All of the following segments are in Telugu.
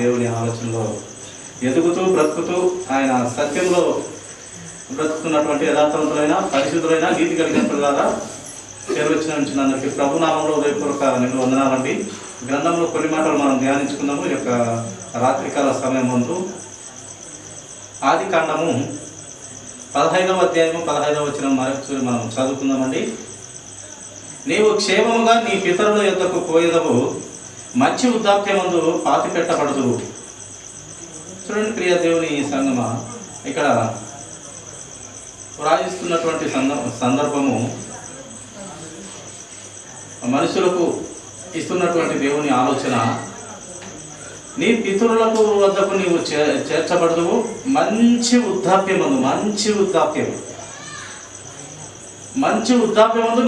దేవుని ఆలోచనలో ఎదుగుతూ బ్రతుకుతూ ఆయన సత్యంలో బ్రతుకుతున్నటువంటి యథార్థవంతులైన పరిశుద్ధులైన నీతి కలిగిన పిల్లలారా చేరువచ్చిన అందరికీ ప్రభునామంలో ఉదయపూర్వక నేను వందనాలండి. గ్రంథంలో కొన్ని మాటలు మనం ధ్యానించుకుందాము. ఈ యొక్క రాత్రికాల సమయం ముందు ఆది కాండము 15వ అధ్యాయము 15వ వచనం మరొకసారి మనం చదువుకుందామండి. నీవు క్షేమముగా నీ పితరుల యొద్దకు పోయేదవు, మంచి వృద్ధాప్యమందు పాతి పెట్టబడదు. చూడండి ప్రియ దేవుని సంగమా, ఇక్కడ వ్రాయిస్తున్నటువంటి సందర్భము మనుషులకు ఇస్తున్నటువంటి దేవుని ఆలోచన. నీ పితరులకు వద్దకు నీవు చేర్చబడదు, మంచి వృద్ధాప్యమందు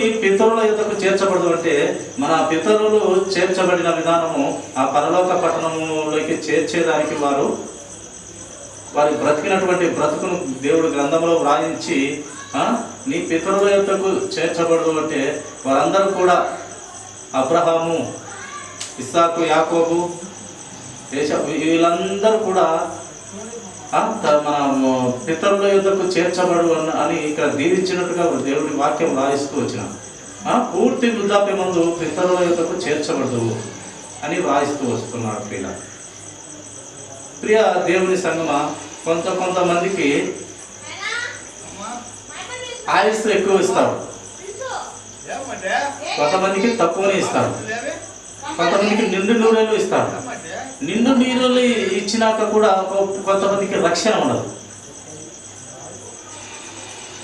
నీ పితరుల యొద్దకు చేర్చబడదు. అంటే మన పితరులు చేర్చబడిన విధానము ఆ పరలోక పట్టణంలోకి చేర్చేదానికి వారి బ్రతికినటువంటి బ్రతుకును దేవుడు గ్రంథంలో వ్రాయించి నీ పితరుల యొద్దకు చేర్చబడదు అంటే వారందరూ కూడా అబ్రహాము, ఇస్సాకు, యాకోబు, వీళ్ళందరూ కూడా మన పితరుల యొద్దకు చేర్చబడు అని ఇక్కడ దీవించినట్టుగా దేవుడి వాక్యం రాయిస్తూ వచ్చిన పూర్తి వృద్ధాప్యమందు పితరుల యొద్దకు చేర్చబడదు అని రాయిస్తూ వస్తున్నాడు. ప్రియ దేవుని సంగమా, కొంతమందికి ఆయుస్సు ఎక్కువ ఇస్తాడు, కొంతమందికి తక్కువనే ఇస్తాడు, కొంతమందికి నిండు నూరేళ్ళు ఇస్తాడు. నిండు నీళ్ళు ఇచ్చినాక కూడా కొంతమందికి రక్షణ ఉండదు.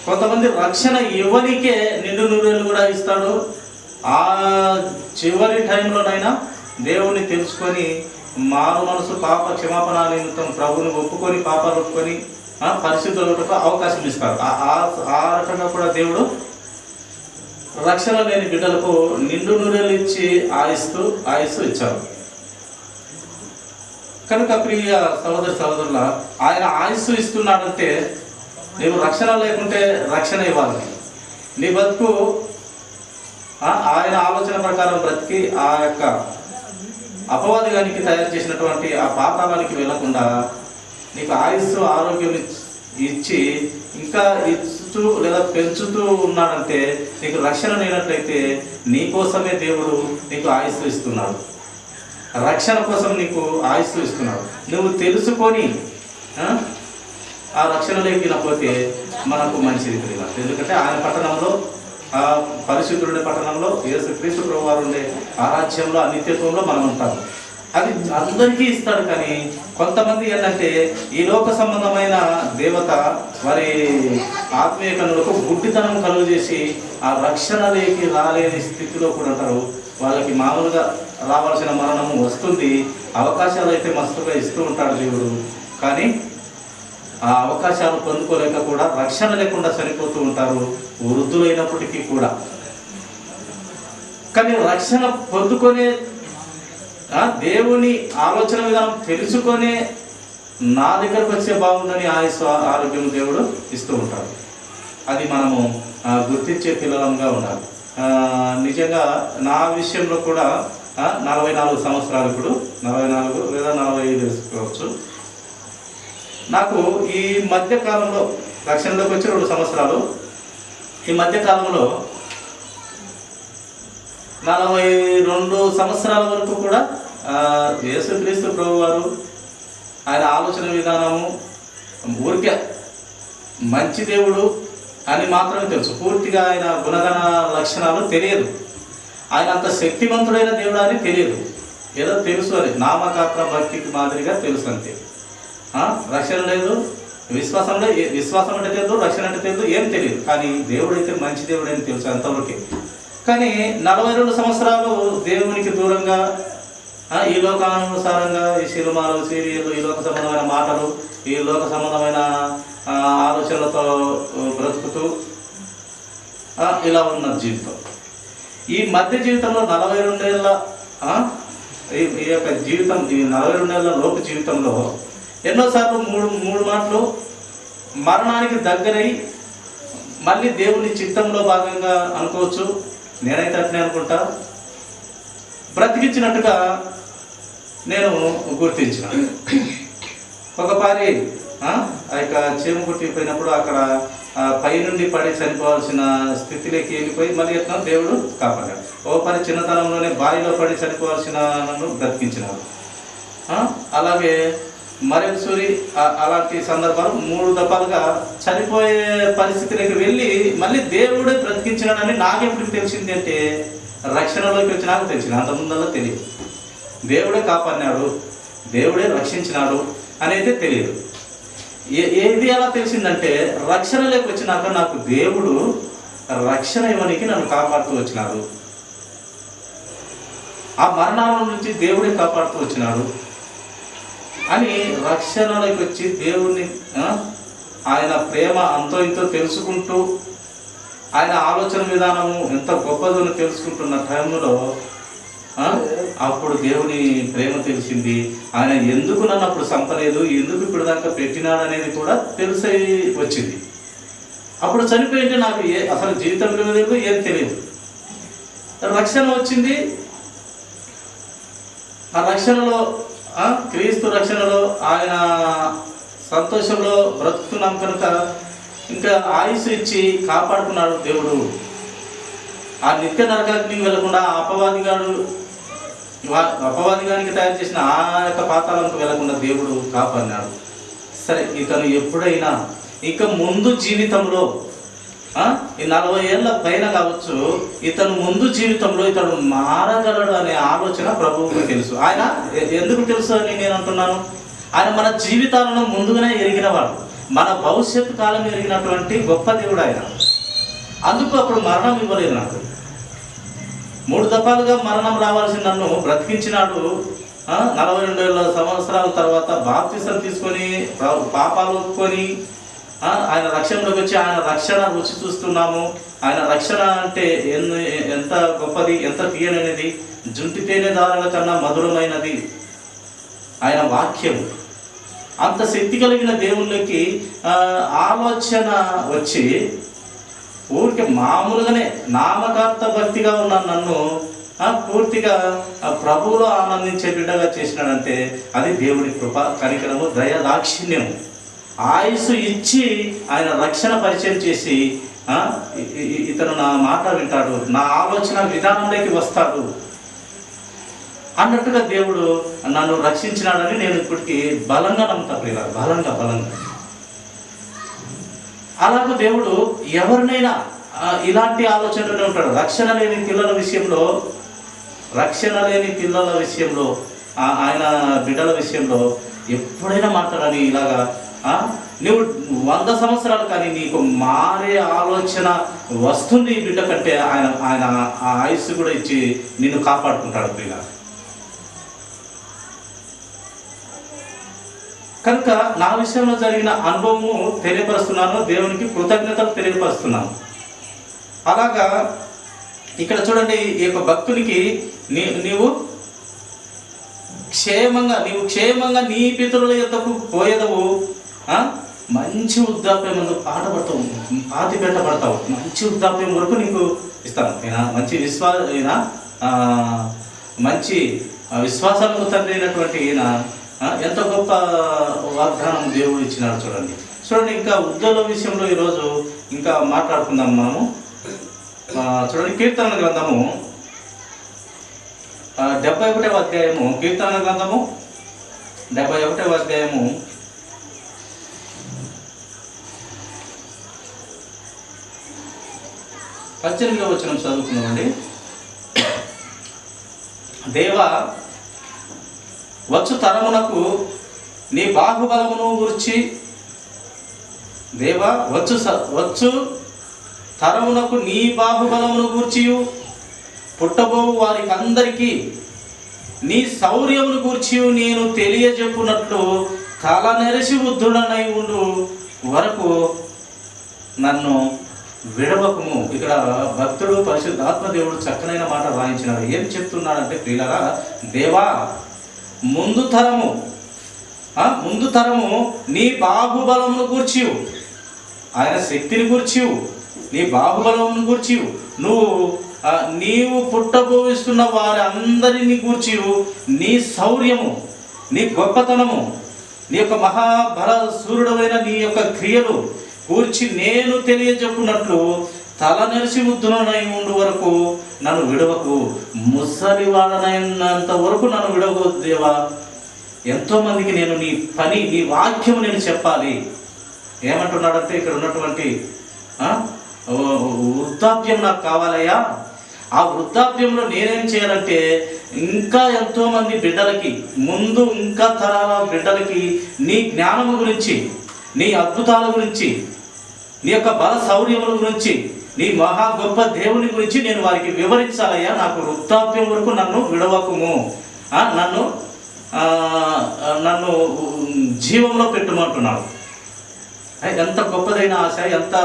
కొంతమంది రక్షణ ఇవ్వనికే నిండు నూరేళ్ళు కూడా ఇస్తాడు. ఆ చివరి టైంలోనైనా దేవుణ్ణి తెలుసుకొని మారు మనసు పాప క్షమాపణ నిమిత్తం ప్రభుని ఒప్పుకొని పాపాలు ఒప్పుకొని పరిశుద్ధులకు అవకాశం ఇస్తాడు. ఆ రకంగా కూడా దేవుడు రక్షణ లేని బిడ్డలకు నిండు నూరేళ్ళు ఇచ్చి ఆయుస్సు ఇచ్చారు. కనుక ప్రియ సహోదరుల, ఆయన ఆయుస్సు ఇస్తున్నాడంటే నీవు రక్షణ లేకుంటే రక్షణ ఇవ్వాలి. నీ బతుకు ఆయన ఆలోచన ప్రకారం బ్రతికి ఆ యొక్క అపవాదిగానికి తయారు చేసినటువంటి ఆ పాతాళానికి వెళ్లకుండా నీకు ఆయుస్సు ఆరోగ్యం ఇచ్చి ఇంకా ఇస్తూ లేదా పెంచుతూ ఉన్నాడంటే నీకు రక్షణ లేనట్లయితే నీ కోసమే దేవుడు నీకు ఆయుస్సు ఇస్తున్నాడు. రక్షణ కోసం నీకు ఆయుస్సు ఇస్తున్నాడు. నువ్వు తెలుసుకొని ఆ రక్షణ లేకపోతే మనకు మంచిది తెలియదు. ఎందుకంటే ఆయన పట్టణంలో, ఆ పరిశుద్ధుడి పట్టణంలో, యేసుక్రీస్తు ప్రభువారు ఉండే ఆ రాజ్యంలో, ఆ నిత్యత్వంలో మనం ఉంటాము. అది అందరికీ ఇస్తాడు. కానీ కొంతమంది ఏంటంటే ఈ లోక సంబంధమైన దేవత వారి ఆత్మీయ కన్నులకు గుడ్డితనం కలుగు చేసి ఆ రక్షణలోకి రాలేని స్థితిలో కూడా ఉంటారు. వాళ్ళకి మామూలుగా రావాల్సిన మరణము వస్తుంది, అవకాశాలు అయితే మస్తుగా ఇస్తూ ఉంటాడు దేవుడు. కానీ ఆ అవకాశాలు పొందుకోలేక కూడా రక్షణ లేకుండా చనిపోతూ ఉంటారు, వృద్ధులైనప్పటికీ కూడా. కానీ రక్షణ పొందుకొనే దేవుని ఆలోచన విధానం తెలుసుకొనే నా దగ్గరకు వచ్చే బాగుందని ఆరోగ్యం దేవుడు ఇస్తూ ఉంటాడు. అది మనము గుర్తించే పిల్లలంగా ఉండాలి. నిజంగా నా విషయంలో కూడా 44 సంవత్సరాలు, ఇప్పుడు 44 లేదా 45 వేసుకోవచ్చు. నాకు ఈ మధ్యకాలంలో రక్షణలోకి వచ్చి 2 సంవత్సరాలు, ఈ మధ్యకాలంలో 42 సంవత్సరాల వరకు కూడా యేసుక్రీస్తు ప్రభువారు ఆయన ఆలోచన విధానము ఊరికే మంచి దేవుడు అని మాత్రమే తెలుసు. పూర్తిగా ఆయన గుణగణ లక్షణాలు తెలియదు. ఆయన అంత శక్తివంతుడైన దేవుడు అని తెలియదు. ఏదో తెలుసు, అని నామకాత్ర భక్తికి మాదిరిగా తెలుసు అంతే. రక్షణ లేదు, విశ్వాసం అంటే తెలియదు, రక్షణ అంటే తెలియదు, ఏం తెలియదు. కానీ దేవుడైతే మంచి దేవుడు అని తెలుసు అంతవరకే. కానీ 42 సంవత్సరాలు దేవునికి దూరంగా ఈ లోకానుసారంగా ఈ సినిమాలు, సీరియళ్ళు, ఈ లోక సంబంధమైన మాటలు, ఈ లోక సంబంధమైన ఆలోచనలతో బ్రతుకుతూ ఇలా ఉన్న జీవితం. ఈ మధ్య జీవితంలో 42 ఏళ్ళ ఈ యొక్క జీవితం, ఈ 42 ఏళ్ళ లోపు జీవితంలో ఎన్నోసార్లు మూడు మాటలు మరణానికి దగ్గరై మళ్ళీ దేవుని చిత్తంలో భాగంగా అనుకోవచ్చు. నేనైతే అట్నే అనుకుంటా. బ్రతికించినట్టుగా నేను గుర్తించిన. ఒకసారి ఆ యొక్క చీమ కుట్టిపోయినప్పుడు అక్కడ పైనుండి పడి చనిపోవాల్సిన స్థితిలోకి వెళ్ళిపోయి మళ్ళీ ఎట్లా దేవుడు కాపాడాడు. ఒకసారి చిన్నతనంలోనే బావిలో పడి చనిపోవాల్సిన నన్ను బ్రతికించినాడు. అలాగే మరొకసారి అలాంటి సందర్భాలు 3 దఫాలుగా చనిపోయే పరిస్థితిలోకి వెళ్ళి మళ్ళీ దేవుడే బ్రతికించినాడని నాకెప్పుడు తెలిసింది అంటే రక్షణలోకి వచ్చినాక తెలిసింది. అంతకుముందల్లా తెలియదు. దేవుడే కాపాడినాడు, దేవుడే రక్షించినాడు అనేది తెలియదు. ఏది ఎలా తెలిసిందంటే రక్షణలోకి వచ్చినాక నాకు దేవుడు రక్షణ ఇవ్వడానికి నన్ను కాపాడుతూ వచ్చినాడు. ఆ మరణాల నుంచి దేవుడే కాపాడుతూ వచ్చినాడు అని రక్షణలోకి వచ్చి దేవుణ్ణి ఆయన ప్రేమ అంతో ఇంతో తెలుసుకుంటూ ఆయన ఆలోచన విధానము ఎంత గొప్పదని తెలుసుకుంటున్న టైంలో అప్పుడు దేవుని ప్రేమ తెలిసింది. ఆయన ఎందుకు నన్ను అప్పుడు చంపలేదు, ఎందుకు ఇప్పుడు దాకా పెట్టినాడు అనేది కూడా తెలిసి వచ్చింది. అప్పుడు చనిపోయింటే నాకు అసలు జీవితంలో లేదు, ఏం తెలియదు. రక్షణ వచ్చింది. ఆ రక్షణలో క్రీస్తు రక్షణలో ఆయన సంతోషంలో బ్రతుకుతున్నాం కనుక ఇంకా ఆయుష్ ఇచ్చి కాపాడుకున్నాడు దేవుడు. ఆ నిత్య నరకాగ్నికి వెళ్లకుండా అపవాదిగానికి తయారు చేసిన ఆ యొక్క పాతాళంకు వెళ్లకుండా దేవుడు కాపాడినాడు. సరే, ఇతను ఎప్పుడైనా ఇక ముందు జీవితంలో ఈ 40 ఏళ్ళ పైన కావచ్చు, ఇతను ముందు జీవితంలో ఇతడు మారగలడు అనే ఆలోచన ప్రభువుకు తెలుసు. ఆయన ఎందుకు తెలుసు అని నేను అంటున్నాను, ఆయన మన జీవితాలను ముందుగానే ఎరిగినవాడు, మన భవిష్యత్తు కాలం ఎరిగినటువంటి గొప్ప దేవుడు ఆయన. అందుకు అప్పుడు మరణం ఇవ్వలేదు. నాకు 3 దఫాలుగా మరణం రావాల్సి నన్ను బ్రతికించినాడు. 42 సంవత్సరాల తర్వాత బాప్తిసం తీసుకొని పాపాలు ఒప్పుకొని ఆయన రక్షణలోకి వచ్చి ఆయన రక్షణ రుచి చూస్తున్నాము. ఆయన రక్షణ అంటే ఎంత గొప్పది, ఎంత తీయనైనది, జుంటి తేనె దారుల కన్నా మధురమైనది ఆయన వాక్యం. అంత శక్తి కలిగిన దేవుళ్ళకి ఆలోచన వచ్చి ఊరికి మామూలుగానే నామకార్థ భక్తిగా ఉన్న నన్ను పూర్తిగా ప్రభువులో ఆనందించే బిడ్డగా చేసినాడంటే అది దేవుడి కృప, కనికరము, దయ, దాక్షిణ్యం. ఆయుసు ఇచ్చి ఆయన రక్షణ పరిచయం చేసి ఇతను నా మాట వింటాడు, నా ఆలోచన విధానంలోకి వస్తాడు అన్నట్టుగా దేవుడు నన్ను రక్షించినాడని నేను ఇప్పటికీ బలంగా నమ్ముతా ప్రియులారా, బలంగా. అలాగే దేవుడు ఎవరినైనా ఇలాంటి ఆలోచనలోనే ఉంటాడు. రక్షణ లేని పిల్లల విషయంలో ఆయన బిడ్డల విషయంలో ఎప్పుడైనా మాట్లాడని ఇలాగా నువ్వు 100 సంవత్సరాలు కానీ నీకు మారే ఆలోచన వస్తుంది ఈ బిడ్డ కంటే ఆయన ఆ ఆయుస్సు కూడా ఇచ్చి నిన్ను కాపాడుకుంటాడు ప్రియుల. కనుక నా విషయంలో జరిగిన అనుభవము తెలియపరుస్తున్నాను, దేవునికి కృతజ్ఞతలు తెలియపరుస్తున్నాను. అలాగా ఇక్కడ చూడండి, ఈ యొక్క భక్తునికి నీవు క్షేమంగా నీ పితరుల యొద్దకు పోయేదవు, మంచి వృద్ధాప్యం ముందు పాతి పెట్టబడతావు, మంచి వృద్ధాప్యం వరకు నీకు ఇస్తాను. మంచి విశ్వాసాలకు తండ్రి అయినటువంటి ఈయన ఎంత గొప్ప వాగ్దానం దేవుడు ఇచ్చినాడు. చూడండి ఇంకా ఉద్యోగ విషయంలో ఈరోజు ఇంకా మాట్లాడుకుందాం మనము. చూడండి, కీర్తనల గ్రంథము 71వ అధ్యాయము, కీర్తనల గ్రంథము 71వ అధ్యాయము 18వ వచనం చదువుకున్నామండి. దేవా, వచ్చు తరమునకు నీ బాహుబలమును గురించి, దేవా వచ్చు తరమునకు నీ బాహుబలమును గూర్చియు పుట్టబోవు వారికి అందరికీ నీ శౌర్యమును గూర్చి నేను తెలియజెప్పునట్లు తల నెరసి వృద్ధుడనై ఉండు వరకు నన్ను విడవకము. ఇక్కడ భక్తుడు పరిశుద్ధాత్మ దేవుడు చక్కనైన మాట రాయించినాడు. ఏం చెప్తున్నాడంటే, ప్రియులారా, దేవా ముందు తరము నీ బాహుబలమును గూర్చి, ఆయన శక్తిని గూర్చి, నీ బాహుబలమును గూర్చి నువ్వు నీవు పుట్టబోయిస్తున్న వారి అందరినీ గూర్చి నీ శౌర్యము, నీ గొప్పతనము, నీ యొక్క మహాబల సూర్యుడమైన నీ యొక్క క్రియలు కూర్చి నేను తెలియజెప్పునట్లు తల నెరిసి వృద్ధులనై ఉండు వరకు నన్ను విడవకు, ముసలివాడనైనంత వరకు నన్ను విడవకు దేవా. ఎంతోమందికి నేను నీ పని, నీ వాక్యము నేను చెప్పాలి. ఏమంటున్నాడంటే ఇక్కడ ఉన్నటువంటి వృద్ధాప్యం నాకు కావాలయ్యా. ఆ వృద్ధాప్యంలో నేనేం చేయాలంటే ఇంకా ఎంతోమంది బిడ్డలకి, ముందు ఇంకా తరాల బిడ్డలకి నీ జ్ఞానము గురించి, నీ అద్భుతాల గురించి, నీ యొక్క బల శౌర్యముల గురించి, నీ మహా గొప్ప దేవుని గురించి నేను వారికి వివరించాలయ్యా. నాకు వృద్ధాప్యం వరకు నన్ను విడవకుము, నన్ను జీవంలో పెట్టుమంటున్నాడు. ఎంత గొప్పదైన ఆశ, ఎంత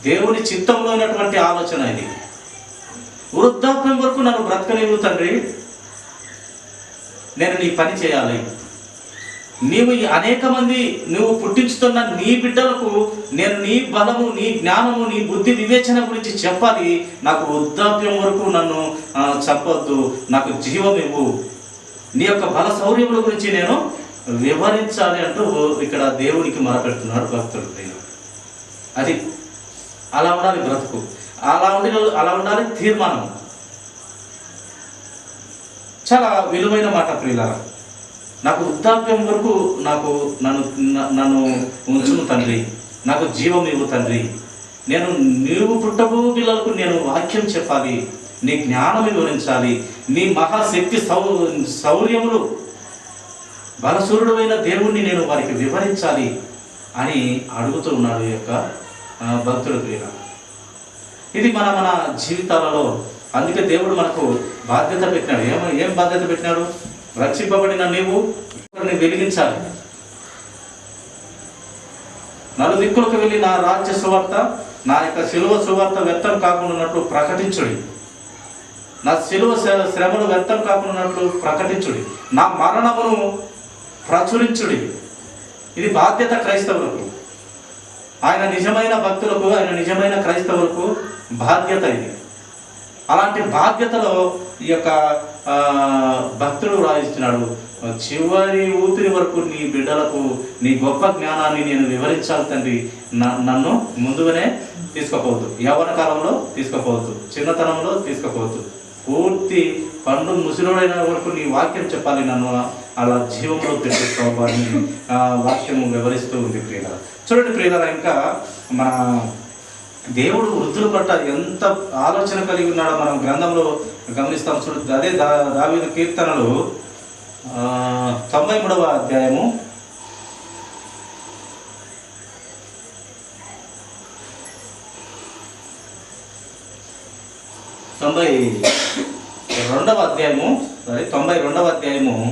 దేవుని చిత్తంలో ఉన్నటువంటి ఆలోచన ఇది. వృద్ధాప్యం వరకు నన్ను బ్రతకలేవు తండ్రి, నేను నీ పని చేయాలి. నీవు అనేక మంది నువ్వు పుట్టించుతున్న నీ బిడ్డలకు నేను నీ బలము, నీ జ్ఞానము, నీ బుద్ధి వివేచన గురించి చెప్పాలి. నాకు వృద్ధాప్యం వరకు నన్ను చెప్పొద్దు, నాకు జీవం ఇవ్వు, నీ యొక్క బల శౌర్యముల గురించి నేను వివరించాలి అంటూ ఇక్కడ దేవునికి మొరపెడుతున్నాడు భక్తుడు. అది అలా ఉండాలి బ్రతుకు, అలా ఉండాలి తీర్మానం. చాలా విలువైన మాట ప్రియులారా. నాకు వృద్ధాప్యం వరకు నన్ను ఉంచును తండ్రి, నాకు జీవం ఇవ్వు తండ్రి. నీవు పుట్టబో పిల్లలకు నేను వాక్యం చెప్పాలి, నీ జ్ఞానం వివరించాలి, నీ మహాశక్తి శౌర్యములు, బలసూరుడైన దేవుణ్ణి నేను వారికి వివరించాలి అని అడుగుతూ ఉన్నాడు ఈ యొక్క భక్తుల ప్రియ. ఇది మన జీవితాలలో. అందుకే దేవుడు మనకు బాధ్యత పెట్టినాడు. ఏం బాధ్యత పెట్టినాడు? రక్షింపబడిన నీవు వెలిగించాలి. నలుదిక్కులకు వెళ్ళి నా రాజ్య సువార్త, నా యొక్క శిలువ సువార్త వ్యర్థం కాకుండా ప్రకటించుడి, నా శిలువ శ్రమలు వ్యర్థం కాకుండా ప్రకటించుడి, నా మరణమును ప్రచురించుడి. ఇది బాధ్యత క్రైస్తవులకు. ఆయన నిజమైన భక్తులకు, ఆయన నిజమైన క్రైస్తవులకు బాధ్యత ఇది. అలాంటి బాధ్యతలో ఈ యొక్క భక్తుడు రాయిస్తున్నాడు, చివరి ఊపిరి వరకు నీ బిడ్డలకు నీ గొప్ప జ్ఞానాన్ని నేను వివరించాలి తండ్రి. నన్ను ముందుగానే తీసుకుపోవద్దు, యవ్వన కాలంలో తీసుకుపోవద్దు, చిన్నతనంలో తీసుకుపోవద్దు, పూర్తి పండు ముసిలోడైన వరకు నీ వాక్యం చెప్పాలి, నన్ను అలా జీవంలో పెట్టుకోవాలని వాక్యము వివరిస్తూ ఉంది ప్రియుల. చూడండి ప్రియుల, ఇంకా మన దేవుడు వృద్ధుల పట్ల ఎంత ఆలోచన కలిగి ఉన్నాడో మనం గ్రంథంలో గమనిస్తాం. చూడండి, అదే దావీదు కీర్తనలు 93వ అధ్యాయము 92వ అధ్యాయము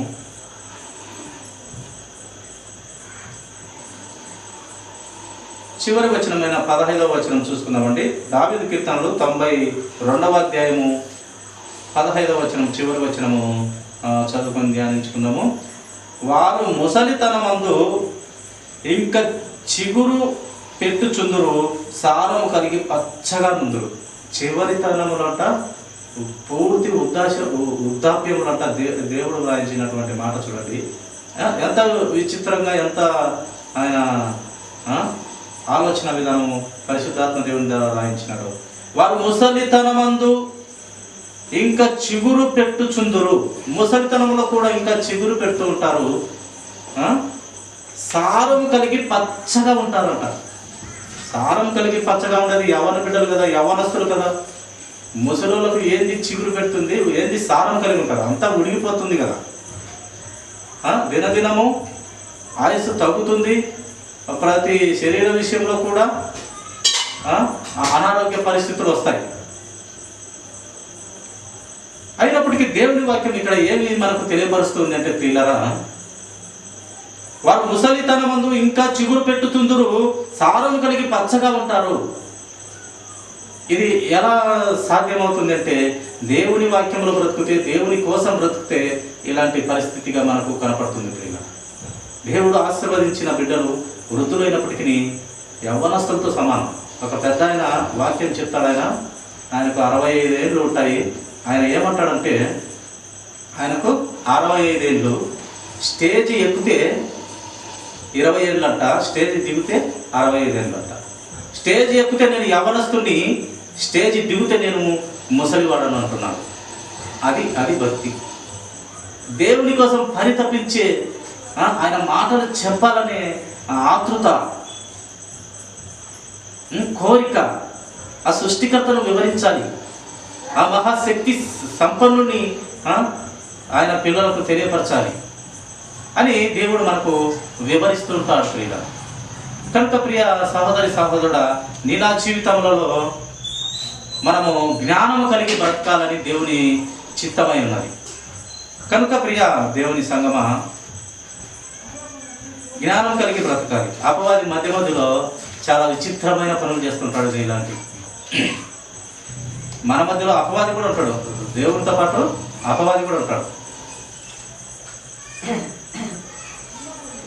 చివరి వచనమైన 15వ వచనం చూసుకుందామండి. దావీదు కీర్తనలు 92వ అధ్యాయము 15వ వచనం చివరి వచనము చదువుకొని ధ్యానించుకుందాము. వారు ముసలితనమందు ఇంకా చిగురు పెట్టుచుందురు, సారము కలిగి పచ్చగా నుందురు. చివరితనములంట పూర్తి వృద్ధాప్యములంట దేవుడు రాయించినటువంటి మాట చూడండి. ఎంత విచిత్రంగా, ఎంత ఆయన ఆలోచన విధానము పరిశుద్ధాత్మ దేవుని ద్వారా రాయించినాడు. వారు ముసలితనమందు ఇంకా చిగురు పెట్టుచుందురు. ముసలితనంలో కూడా ఇంకా చిగురు పెడుతూ ఉంటారు. సారం కలిగి పచ్చగా ఉంటారంట. సారం కలిగి పచ్చగా ఉండేది యవ్వన బిడ్డలు కదా, యవ్వనస్తులు కదా. ముసలోళ్ళకు ఏంది చిగురు పెడుతుంది, ఏంది సారం కలిగి ఉంటారు, అంతా ఉడిగిపోతుంది కదా. దినదినము ఆయుస్సు తగ్గుతుంది. ప్రతి శరీర విషయంలో కూడా అనారోగ్య పరిస్థితులు వస్తాయి. అయినప్పటికీ దేవుని వాక్యం ఇక్కడ ఏమి మనకు తెలియపరుస్తుంది అంటే ప్రియులారా, వారు ముసలితనమందు ఇంకా చిగురు పెట్టుతుందురు, సారం కలిగి పచ్చగా ఉంటారు. ఇది ఎలా సాధ్యమవుతుంది అంటే దేవుని వాక్యంలో బ్రతుకుతే, దేవుని కోసం బ్రతుకుతే ఇలాంటి పరిస్థితిగా మనకు కనపడుతుంది ప్రియులారా. దేవుడు ఆశీర్వదించిన బిడ్డలు వృద్ధులైనప్పటికీ యవ్వనస్తులతో సమానం. ఒక పెద్ద ఆయన వాక్యం చెప్తాడు. ఆయన ఆయనకు 65 ఏళ్ళు ఉంటాయి. ఆయన ఏమంటాడంటే ఆయనకు 65 ఏళ్ళు, స్టేజ్ ఎక్కితే 20 ఏళ్ళంట, స్టేజ్ దిగితే 65 ఏళ్ళంట. స్టేజ్ ఎక్కితే నేను యవనస్తుని, స్టేజ్ దిగితే నేను ముసలివాడను అంటున్నాను. అది భక్తి. దేవుని కోసం పరితపించే, ఆయన మాటలు చెప్పాలనే ఆతృత, కోరిక, ఆ సృష్టికర్తను వివరించాలి, ఆ మహాశక్తి సంపన్నుని ఆయన పిల్లలకు తెలియపరచాలి అని దేవుడు మనకు వివరిస్తుంటాడు ప్రియుల. కనుక ప్రియ సహోదరి సహోదరుడా, నీలా జీవితంలో మనము జ్ఞానము కలిగి బ్రతకాలని దేవుని చిత్తమై ఉన్నది. కనుక ప్రియ దేవుని సంగమా, జ్ఞానం కలిగి బ్రతకాలి. అపవాది మధ్య మధ్యలో చాలా విచిత్రమైన పనులు చేస్తుంటాడు. ఇలాంటి మన మధ్యలో అపవాది కూడా ఉంటాడు, దేవునితో పాటు అపవాది కూడా ఉంటాడు.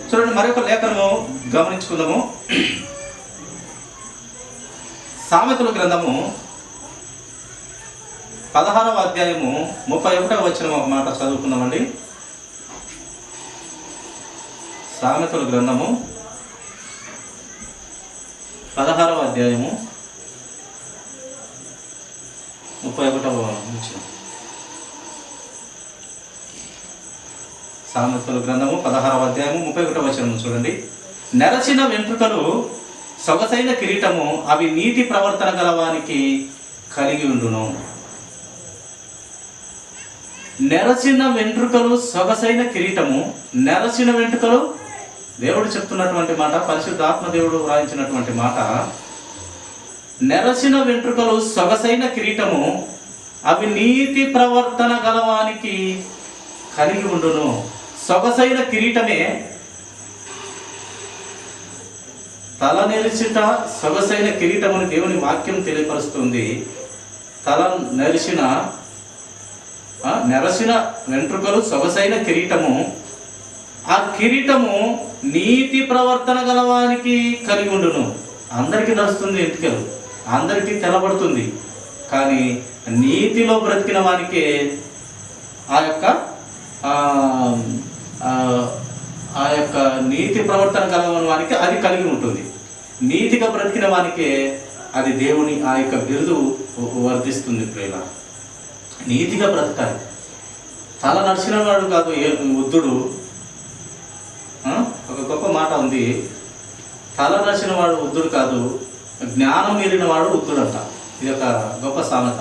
చూడండి, మరొక లేఖనము గమనించుకుందాము. సామెతల గ్రంథము 16వ అధ్యాయము 31వ వచనం ఒక మాట చదువుకుందామండి. సామెతల గ్రంథము 16వ అధ్యాయము 31వ వచనం. సామెతల గ్రంథము 16వ అధ్యాయము 31వ వచనం చూడండి. నెరసిన వెంట్రుకలు సొగసైన కిరీటము, అవి నీతి ప్రవర్తన గలవానికి కలిగి ఉండును. నెరసిన వెంట్రుకలు సొగసైన కిరీటము. నెరసిన వెంట్రుకలు దేవుడు చెప్తున్నటువంటి మాట, పరిశుద్ధాత్మ దేవుడు వ్రాయించినటువంటి మాట. నెరసిన వెంట్రుకలు సొగసైన కిరీటము, అవి నీతి ప్రవర్తన గలవానికి కలిగి ఉండును. సొగసైన కిరీటమే, తల నెరిసిట సొగసైన కిరీటముని దేవుని వాక్యం తెలియపరుస్తుంది. తల నెరసిన వెంట్రుకలు సొగసైన కిరీటము, ఆ కిరీటము నీతి ప్రవర్తన గలవానికి కలిగి ఉండును. అందరికీ నడుస్తుంది ఎంటికలు, అందరికీ తెలబడుతుంది, కానీ నీతిలో బ్రతికిన వానికే ఆ యొక్క నీతి ప్రవర్తన గలవని వానికి అది కలిగి ఉంటుంది. నీతిగా బ్రతికిన వానికే అది దేవుని ఆ యొక్క బిరుదు వర్ధిస్తుంది. ప్రేమ నీతిగా బ్రతకాలి. తల నడిచిన వాడు కాదు ఉద్దుడు. ఒక గొప్ప మాట ఉంది, తల నడిచిన వాడు ఉద్దుడు కాదు, జ్ఞానం మీరిన వాడు ఉద్దుడంట. ఇది ఒక గొప్ప సామెత.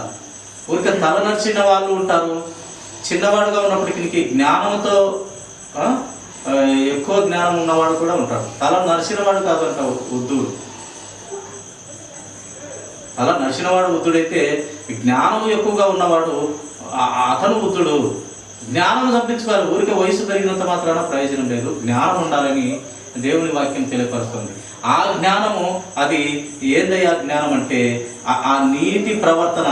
ఊరికే తల నడిచిన వాళ్ళు ఉంటారు, చిన్నవాడుగా ఉన్నప్పటికీ జ్ఞానంతో ఎక్కువ జ్ఞానం ఉన్నవాడు కూడా ఉంటాడు. తల నడిచినవాడు కాదంట ఉద్దుడు. తల నడిచినవాడు ఉద్దుడైతే జ్ఞానం ఎక్కువగా ఉన్నవాడు అతను ఉద్దుడు. జ్ఞానం సంపించుకోవాలి. ఊరికే వయసు పెరిగినంత మాత్రాన ప్రయోజనం లేదు. జ్ఞానం ఉండాలని దేవుని వాక్యం తెలియపరుస్తుంది. ఆ జ్ఞానము అది ఏందయ్యా జ్ఞానం అంటే ఆ నీతి ప్రవర్తన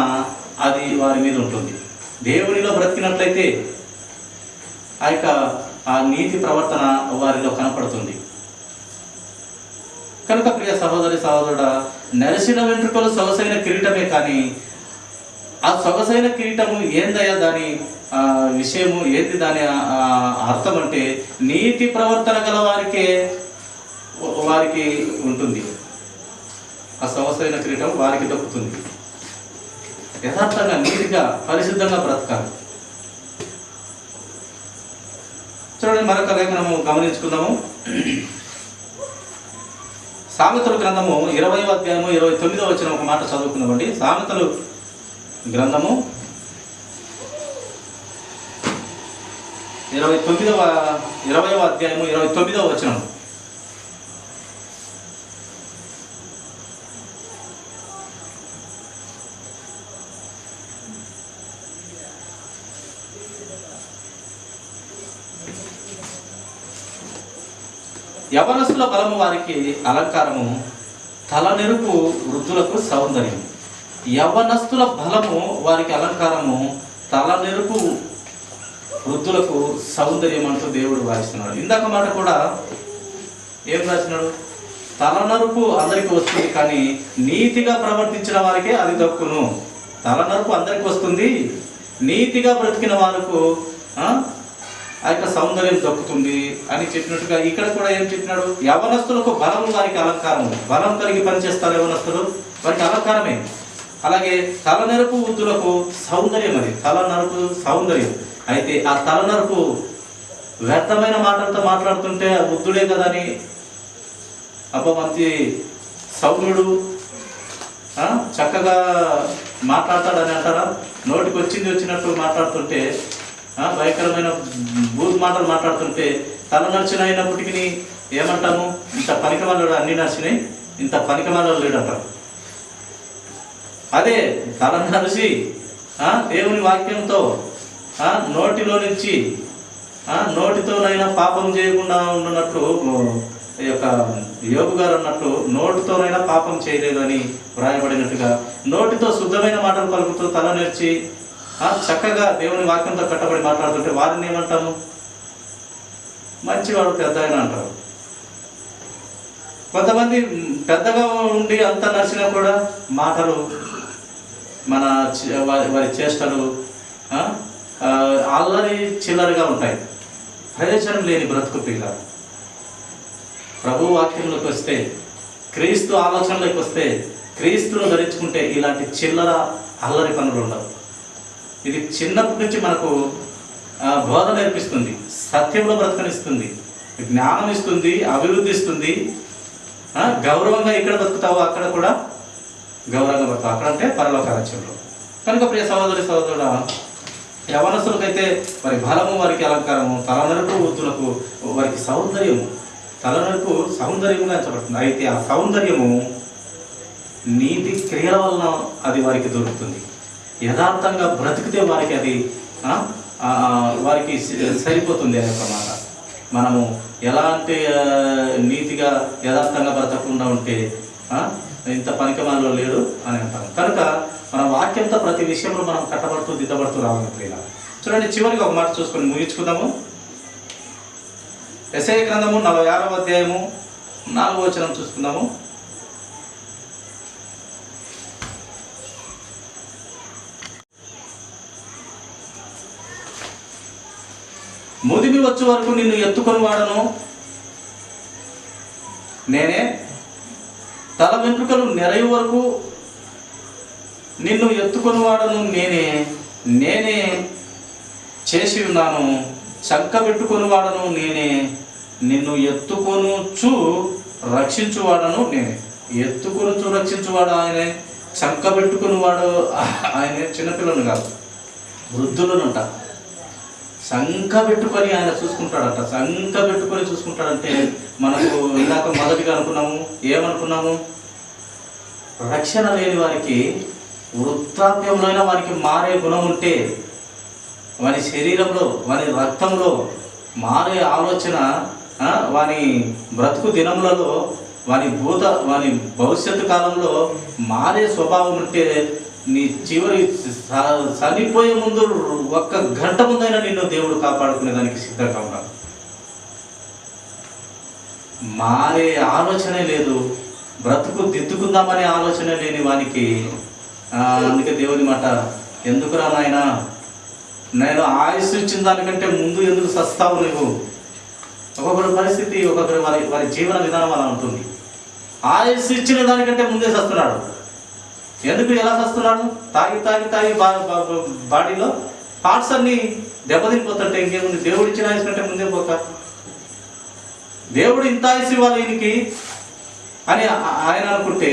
అది వారి మీద ఉంటుంది. దేవునిలో బ్రతికినట్లయితే ఆ నీతి ప్రవర్తన వారిలో కనపడుతుంది. కనుక ప్రియ సహోదరి సహోదరుడా, నెరసిన వెంట్రుకలు సొగసైన కిరీటమే, కానీ ఆ సొగసైన కిరీటము ఏందయ్యా, దాని విషయము ఏంది, దాని అర్థం అంటే నీతి ప్రవర్తన గల వారికి ఉంటుంది. ఆ సొగసైన కిరీటం వారికి దక్కుతుంది. యథార్థంగా నీతిగా పరిశుద్ధంగా బ్రతకాలి. చూడండి, మరొక లేఖనము గమనించుకుందాము. సామెతల గ్రంథము 20వ అధ్యాయము 29వ వచనం ఒక మాట చదువుకుందామండి. సామెతలు గ్రంథము 20వ అధ్యాయము 29వ వచనం. యవనస్తుల బలము వారికి అలంకారము, తలనెరుపు వృద్ధులకు సౌందర్యం. యవనస్తుల బలము వారికి అలంకారము, తలనెరుపు వృద్ధులకు సౌందర్యం అంటూ దేవుడు వాయిస్తున్నాడు. ఇందాక మాట కూడా ఏం రాసినాడు? తలనరుపు అందరికీ వస్తుంది, కానీ నీతిగా ప్రవర్తించిన వారికే అది దక్కును. తలనరుపు అందరికి వస్తుంది, నీతిగా బ్రతికిన వారికి ఆ యొక్క సౌందర్యం దక్కుతుంది అని చెప్పినట్టుగా ఇక్కడ కూడా ఏం చెప్పినాడు? యవనస్తులకు బలం వారికి అలంకారము. బలం కలిగి పనిచేస్తారు యవనస్తులు, వారికి అలంకారమే. అలాగే తలనరుపు వృద్ధులకు సౌందర్యం. అది తలనరుపు సౌందర్యం. అయితే ఆ తలనరుపు వ్యర్థమైన మాటలతో మాట్లాడుతుంటే వృద్ధుడే కదా అని మంచి సౌమ్యుడు చక్కగా మాట్లాడతాడని అంటారా? నోటికి వచ్చినట్టు మాట్లాడుతుంటే భయంకరమైన బూత్ మాటలు మాట్లాడుతుంటే తల నడిచిన అయినప్పటికీ ఏమంటాము? ఇంత పనికిమాలోడు అన్ని నడిచినాయి, ఇంత పనికిమాలోడు లేడంటారు. అదే తల నడిచి దేవుని వాక్యంతో నోటిలో నుంచి నోటితోనైనా పాపం చేయకుండా ఉన్నట్టు ఈ యొక్క యోగు గారు అన్నట్టు నోటితోనైనా పాపం చేయలేదు అని వ్రాయబడినట్టుగా నోటితో శుద్ధమైన మాటలు పలుకుతూ తల నేర్చి చక్కగా దేవుని వాక్యంతో కట్టబడి మాట్లాడుతుంటే వారిని ఏమంటాము? మంచివాడు, పెద్ద ఆయన అంటారు. కొంతమంది పెద్దగా ఉండి అంత నడిచినా కూడా మాటలు మన వారి చేష్టలు అల్లరి చిల్లరగా ఉంటాయి, ప్రయోజనం లేని బ్రతుకు పిల్ల. ప్రభు వాక్యంలోకి వస్తే, క్రీస్తు ఆలోచనలోకి వస్తే, క్రీస్తును ధరించుకుంటే ఇలాంటి చిల్లర అల్లరి పనులు ఉండవు. ఇది చిన్నప్పటి నుంచి మనకు బోధ నేర్పిస్తుంది, సత్యంలో బ్రతకనిస్తుంది, జ్ఞానం ఇస్తుంది, అభివృద్ధి ఇస్తుంది. గౌరవంగా ఇక్కడ బతుకుతావు అక్కడ కూడా గౌరవంగా బతుకుతావు, అక్కడంటే పరలోక రాజ్యంలో. కనుక ప్రియ సహోదరి సహోదరుడా, యవనస్తులకైతే వారి బలము, వారికి అలంకారము, తలనరుపు వృద్ధులకు వారికి సౌందర్యము. తలనరుపు సౌందర్యముగా చెప్పబడుతుంది. అయితే ఆ సౌందర్యము నీతి క్రియల వలన అది వారికి దొరుకుతుంది. యథార్థంగా బ్రతికితే వారికి అది వారికి సరిపోతుంది అనే ఒక మాట. మనము ఎలాంటి నీతిగా యథార్థంగా బ్రతకకుండా ఉంటే ఇంత పనికిమాలలో లేడు అని అంటాం. కనుక మన వాక్యంతో ప్రతి విషయంలో మనం కట్టబడుతూ దిద్దబడుతూ రావాలి ప్రియుల. చూడండి, చివరికి ఒక మాట చూసుకొని ముగించుకుందాము. యెషయా గ్రంథము 46వ అధ్యాయము 4వ వచనం చూసుకుందాము. ముదిమి వచ్చే వరకు నిన్ను ఎత్తుకొని వాడను నేనే, తల వెంట్రుకలు నెరయ వరకు నిన్ను ఎత్తుకొని వాడను నేనే, నేనే చేసి ఉన్నాను, చంక పెట్టుకొని వాడను నేనే, నిన్ను ఎత్తుకొనుచు రక్షించువాడను నేనే. ఎత్తుకొనుచు రక్షించువాడు ఆయనే, చంక పెట్టుకుని వాడు ఆయనే. చిన్నపిల్లలు కాదు, వృద్ధులనంట సంఖ పెట్టుకొని ఆయన చూసుకుంటాడట. సంఖ పెట్టుకొని చూసుకుంటాడంటే మనకు ఇందాక మొదటిగా అనుకున్నాము, ఏమనుకున్నాము? రక్షణ లేని వారికి, వృద్ధాప్యంలో వారికి మారే గుణం ఉంటే, వాని శరీరంలో, వాని రక్తంలో మారే ఆలోచన, వాని బ్రతుకు దినములలో, వాని భవిష్యత్తు కాలంలో మారే స్వభావం ఉంటే, నీ చివరి చనిపోయే ముందు 1 గంట ముందైనా నిన్ను దేవుడు కాపాడుకునే దానికి సిద్ధంగా ఉన్నాడు. మారే ఆలోచనే లేదు, బ్రతుకు దిద్దుకుందామనే ఆలోచన లేని వానికి అందుకే దేవుని మాట, ఎందుకురా నాయనా, నేను ఆయుస్సు ఇచ్చిన దానికంటే ముందు ఎందుకు సస్తావు నువ్వు? ఒక్కొక్కరి పరిస్థితి, ఒక్కొక్కరి వారి జీవన విధానం అలా ఉంటుంది. ఆయుస్సు ఇచ్చిన దానికంటే ముందే సస్తున్నాడు. ఎందుకు, ఎలా సస్తున్నాడు? తాగి తాగి తాగి బాడీలో పార్ట్స్ అన్నీ దెబ్బతినిపోతుంటే ఇంకేముంది? దేవుడు ఇచ్చిన ఆయుష్ కంటే ముందే పోక, దేవుడు ఇంత ఆయుష్ ఇవ్వాలి ఈయనకి అని ఆయన అనుకుంటే,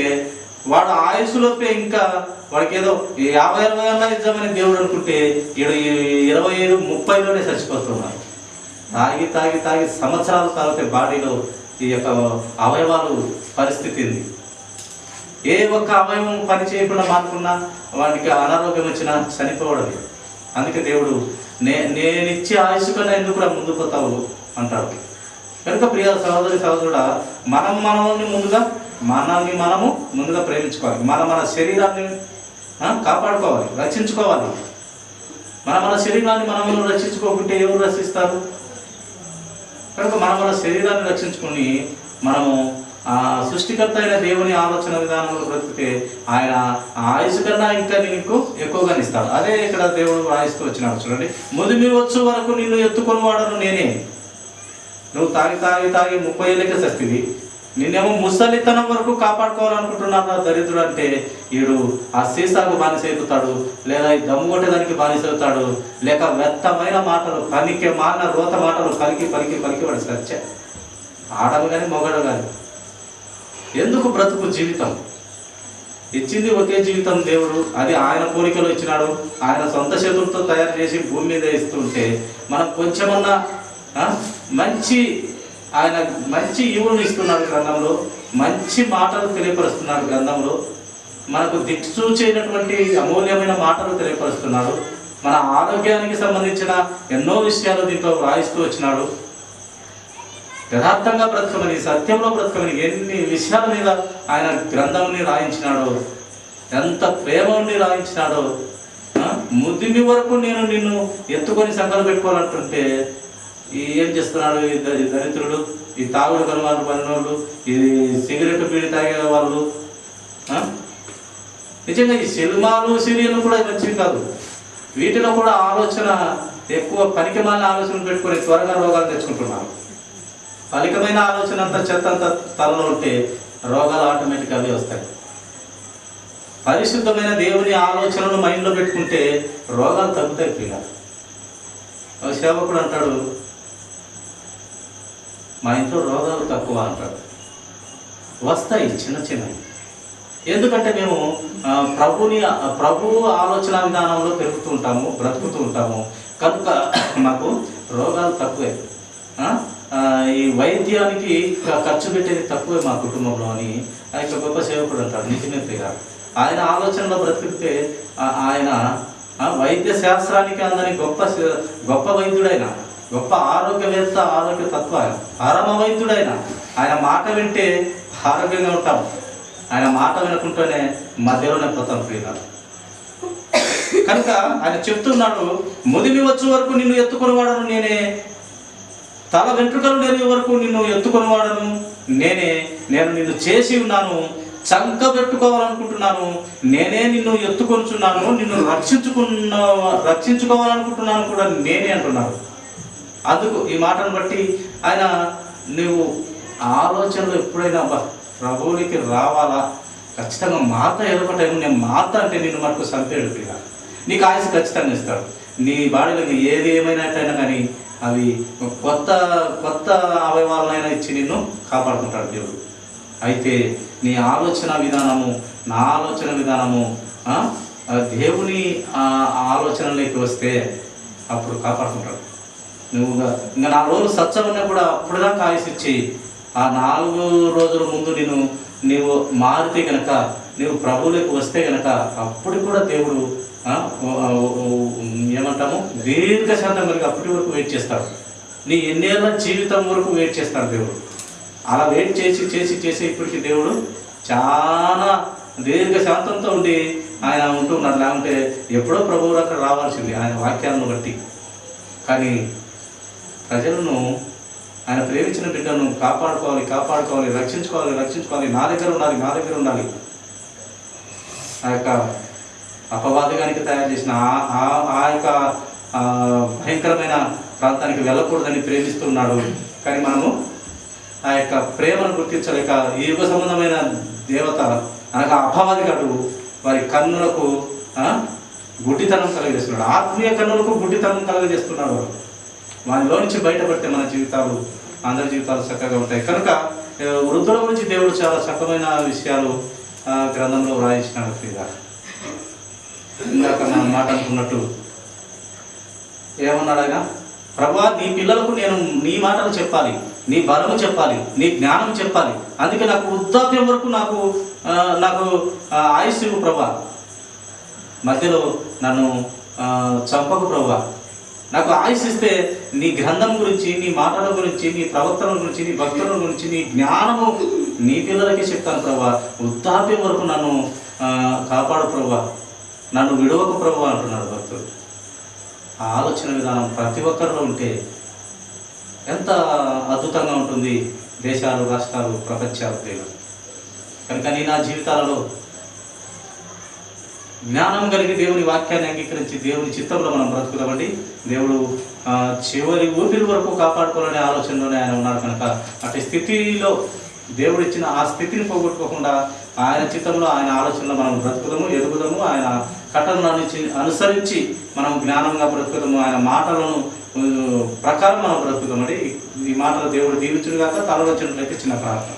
వాడు ఆయుష్లోపే ఇంకా వాడికి ఏదో 50-60 అన్నా ఇద్దామని దేవుడు అనుకుంటే 25-30లోనే చచ్చిపోతున్నారు. తాగి తాగి తాగి సంవత్సరాల తర్వాత బాడీలో ఈ యొక్క అవయవాలు పరిస్థితి ఉంది. ఏ ఒక్క అవయవం పని చేయకుండా మానుకున్నా వాడికి అనారోగ్యం వచ్చినా చనిపోవడం. అందుకే దేవుడు నేను ఇచ్చే ఆయుష్ కన్నా ఎందుకు కూడా ముందు పోతావు అంటాడు. కనుక ప్రియ సహోదరి సహోదరుడా, మనల్ని మనము ముందుగా ప్రేమించుకోవాలి. మన శరీరాన్ని కాపాడుకోవాలి, రక్షించుకోవాలి. మన శరీరాన్ని మనము రక్షించుకోకుంటే ఎవరు రక్షిస్తారు? కనుక మన శరీరాన్ని రక్షించుకొని మనము సృష్టికర్త అయిన దేవుని ఆలోచన విధానంలో బ్రతికితే ఆయన ఆయుష్ కన్నా ఇంకా నీకు ఎక్కువగా ఇస్తాడు. అదే ఇక్కడ దేవుడు రాయిస్తూ వచ్చినాడు. చూడండి, ముదిమి వచ్చు వరకు నిన్ను ఎత్తుకొని వాడను నేనే. నువ్వు తాగి తాగి తాగి 30 ఏళ్ళకే సస్తివి, నిన్నేమో ముసలితనం వరకు కాపాడుకోవాలనుకుంటున్నాడు నా దరిద్రుడు అంటే, వీడు ఆ సీసాకు బానిస అవుతాడు, లేదా ఈ దమ్ము కొట్టేదానికి బానిస అవుతాడు, లేక వ్యర్థమైన మాటలు పనికి మాన రోత మాటలు పలికి పలికి పలికి వాడు సచ్చ ఆడలు కానీ మొగడు కానీ. ఎందుకు బ్రతుకు జీవితం ఇచ్చింది ఒకే జీవితం దేవుడు, అది ఆయన పోలికలో ఇచ్చినాడు. ఆయన సొంత చేతులతో తయారు చేసి భూమి మీద ఇస్తుంటే మనం కొంచెమన్నా ఆయన మంచి ఈవులను ఇస్తున్నాడు గ్రంథంలో, మంచి మాటలు తెలియపరుస్తున్నాడు గ్రంథంలో, మనకు దిక్సూచైనటువంటి అమూల్యమైన మాటలు తెలియపరుస్తున్నాడు. మన ఆరోగ్యానికి సంబంధించిన ఎన్నో విషయాలు దీంట్లో వ్రాయిస్తూ వచ్చినాడు. యథార్థంగా బ్రతకమని, సత్యంలో బ్రతకమని ఎన్ని విషయాల మీద ఆయన గ్రంథంని రాయించినాడో, ఎంత ప్రేమ ఉండి రాయించినాడో. ముదిమి వరకు నేను నిన్ను ఎత్తుకొని సంకలు పెట్టుకోవాలంటుంటే ఏం చేస్తున్నాడు ఈ దరిద్రుడు, ఈ తాగుడు కలవాళ్ళు పడినోళ్ళు, ఈ సిగరెట్ బీడి తాగే వాళ్ళు. నిజంగా ఈ సినిమాలు సీరియళ్ళు కూడా మంచివి కాదు. వీటిలో కూడా ఆలోచన ఎక్కువ, పనికిమాలిన ఆలోచన పెట్టుకొని త్వరగా రోగాలు తెచ్చుకుంటున్నారు. ఫలితమైన ఆలోచన అంతా చెత్త అంతా తలలో ఉంటే రోగాలు ఆటోమేటిక్గా అవి వస్తాయి. పరిశుద్ధమైన దేవుని ఆలోచనలు మైండ్లో పెట్టుకుంటే రోగాలు తగ్గుతాయి. పిల్లలు ఒక సేవకుడు అంటాడు, మా ఇంట్లో రోగాలు తక్కువ అంటాడు. వస్తాయి చిన్న చిన్నవి, ఎందుకంటే మేము ప్రభువు ఆలోచన విధానంలో పెరుగుతూ ఉంటాము, బ్రతుకుతూ ఉంటాము కనుక మాకు రోగాలు తక్కువే. ఈ వైద్యానికి ఖర్చు పెట్టేది తక్కువే మా కుటుంబంలో అని ఆ యొక్క గొప్ప సేవకుడు అంటాడు. నిజమే ప్రియ, ఆయన ఆలోచనలో బ్రతికితే ఆయన వైద్య శాస్త్రానికి అందని గొప్ప వైద్యుడైన, గొప్ప ఆరోగ్యవేత్త, ఆరోగ్య తత్వ పరమ వైద్యుడైన. ఆయన మాట వింటే ఆరోగ్యంగా ఉంటాం, ఆయన మాట వినకుంటేనే మధ్యలోనే పోతాం ప్రియ. కనుక ఆయన చెప్తున్నాడు, ముదిమి వచ్చే వరకు నిన్ను ఎత్తుకొని వాడను నేనే, తల వెంట్రుకలు నెరిగే వరకు నిన్ను ఎత్తుకొని వాడను నేనే, నేను నిన్ను చేసి ఉన్నాను, చంక పెట్టుకోవాలనుకుంటున్నాను, నేనే నిన్ను ఎత్తుకొనిచున్నాను, నిన్ను రక్షించుకోవాలనుకుంటున్నాను కూడా నేనే అంటున్నాడు. అందుకు ఈ మాటను బట్టి ఆయన, నువ్వు ఆలోచనలు ఎప్పుడైనా ప్రభువునికి రావాలా, ఖచ్చితంగా మాత ఎదొకటైనా, నేను మాత అంటే నిన్ను మటుకు చంపేడు ప్రియ. నీకు ఆయుష్ ఖచ్చితంగా ఇస్తాడు. నీ బాడీలోకి ఏది ఏమైనట్టయినా కానీ అవి కొత్త అవయవాలనైనా ఇచ్చి నిన్ను కాపాడుకుంటాడు దేవుడు. అయితే నీ ఆలోచన విధానము, నా ఆలోచన విధానము దేవుని ఆలోచనలోకి వస్తే అప్పుడు కాపాడుకుంటాడు. నువ్వు ఇంకా 4 రోజులు సత్సవన్నా కూడా అప్పుడుదాకా ఆయుష్ ఇచ్చి, ఆ 4 రోజుల ముందు నీవు మారితే కనుక, నీవు ప్రభువులోకి వస్తే కనుక అప్పుడు కూడా దేవుడు ఏమంటాము దీర్ఘశాంతం వరకు అప్పటి వరకు వెయిట్ చేస్తాడు. నీ ఎన్నేళ్ళ జీవితం వరకు వెయిట్ చేస్తాడు దేవుడు. అలా వెయిట్ చేసి చేసి చేసి ఇప్పటికి దేవుడు చాలా దీర్ఘశాంతంతో ఉండి ఆయన ఉంటూ ఉన్నాడు. లేకుంటే ఎప్పుడో ప్రభువు అక్కడ రావాల్సింది ఆయన వాక్యాలను బట్టి. కానీ ప్రజలను, ఆయన ప్రేమించిన బిడ్డను కాపాడుకోవాలి, రక్షించుకోవాలి, నా దగ్గర ఉండాలి. ఆ యొక్క అపవాదగానికి తయారు చేసిన ఆ యొక్క భయంకరమైన ప్రాంతానికి వెళ్ళకూడదని ప్రేమిస్తున్నాడు. కానీ మనము ఆ యొక్క ప్రేమను గుర్తించలేక ఈ యుగ సంబంధమైన దేవత అనగా అపవాదిగాడు వారి కన్నులకు గుడ్డితనం కలుగజేస్తున్నాడు. ఆత్మీయ కన్నులకు గుడ్డితనం కలుగజేస్తున్నాడు. వారిలో నుంచి బయటపడితే మన జీవితాలు, అందరి జీవితాలు చక్కగా ఉంటాయి. కనుక వృద్ధుల గురించి దేవుడు చాలా చక్కమైన విషయాలు గ్రంథంలో వ్రాయించినాడు. ఇందాక మనం మాట్లాడుకున్నట్టు ఏమన్నాడు ఆయన, ప్రభువా నీ పిల్లలకు నేను నీ మాటలు చెప్పాలి, నీ బలము చెప్పాలి, నీ జ్ఞానం చెప్పాలి, అందుకే నాకు వృద్ధాప్యం వరకు నాకు ఆయుష్ ఇవ్వు ప్రభా, మధ్యలో నన్ను చంపకు ప్రభా, నాకు ఆయుష్ ఇస్తే నీ గ్రంథం గురించి, నీ మాటల గురించి, నీ ప్రవర్తన గురించి, నీ భక్తుల గురించి, నీ జ్ఞానము నీ పిల్లలకి చెప్తాను ప్రభా, వృద్ధాప్యం వరకు నన్ను కాపాడు ప్రభా, నన్ను విడవకు ప్రభు అంటున్నాడు భక్తుడు. ఆ ఆలోచన విధానం ప్రతి ఒక్కరిలో ఉంటే ఎంత అద్భుతంగా ఉంటుంది. దేశాలు, రాష్ట్రాలు, ప్రపంచాలు దేవుడు. కనుక నీ నా జీవితాలలో జ్ఞానం కలిగి దేవుని వాక్యాన్ని అంగీకరించి దేవుని చిత్తంలో మనం బ్రతుకుదామండి. దేవుడు చివరి ఊపిరి వరకు కాపాడుకోవాలనే ఆలోచనలోనే ఆయన ఉన్నాడు. కనుక అటు స్థితిలో దేవుడు ఇచ్చిన ఆ స్థితిని పోగొట్టుకోకుండా ఆయన చిత్తంలో, ఆయన ఆలోచనలో మనం బ్రతుకుదాము, ఎదుగుదాము. ఆయన కట్టలను అనుసరించి మనం జ్ఞానంగా బ్రతుకుదాము. ఆయన మాటలను ప్రకారం మనం బ్రతుకుదామండి. ఈ మాటలు దేవుడు దీవించును గాక. తల వచ్చినట్లయితే చిన్న ప్రార్థన.